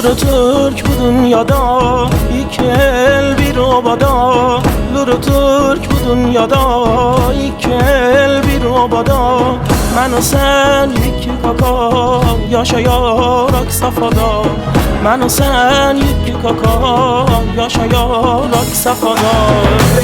Luru Türk bu dünyada iki el bir obada. Luru Türk bu dünyada iki el bir obada. Ben o sen iki kaka yaşayarak safada. Ben o sen iki kaka yaşayarak safada.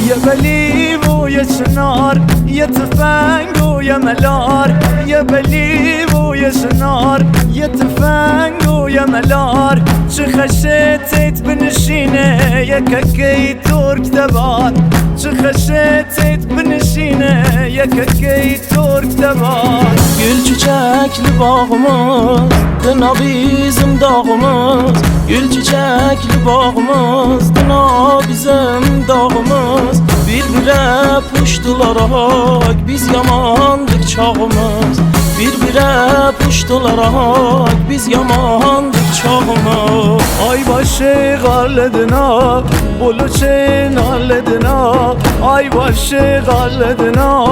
يا بليم ويا شنار يا تفنق ويا ملار يا بليم ويا شنار يا تفنق ويا ملار شي خشيت بنشينه يا ككي ترك تبار شي خشيت بنشينه يا ككي ترك تبار Gül çiçekli bağımız, dına bizim dağımız. Gül çiçekli bağımız, dına bizim dağımız. Bir-bire puştularak biz yamandık çağımız. Bir-bire puştularak biz yamandık çağımız. Ay başı galledina, buluçin halledina. Ay başı galledina,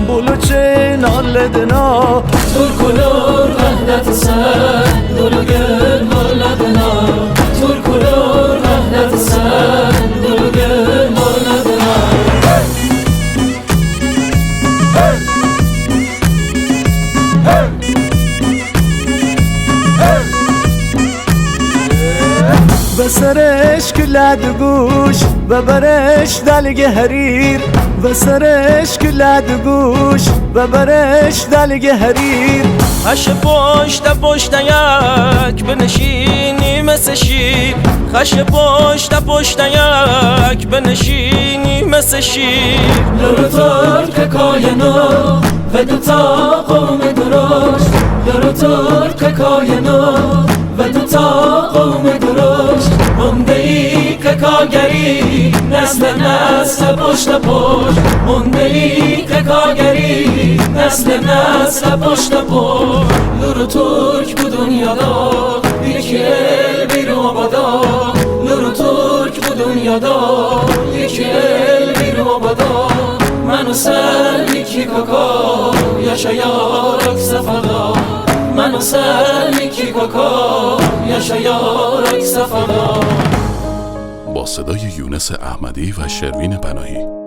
buluçin halledina. Turkulur vahdet sen, dolu gül morladına. Turkulur vahdet sen, dolu gül morladına. بسرش كلاد قوش ببرش دلق هرير بسرش كلاد قوش ببرش دلق هرير خش پشت یک بنشینی مثل شیر. خش پشت یک بنشینی مثل شیر. لورو ترک کاینو و دوتا قوم درشت. لورو ترک کاینو و دوتا قوم درشت. مونده ای که کارگری نسل پشت پشت. مونده ای که کارگری نسل پشت پشت. Luru Türk bu dünyada iki el bir obada. Luru Türk bu dünyada iki el bir obada. Ben o sen iki kaka yaşayarak sefada. Ben o sen iki kaka yaşayarak sefada. با صدای یونس احمدی و شروین پناهی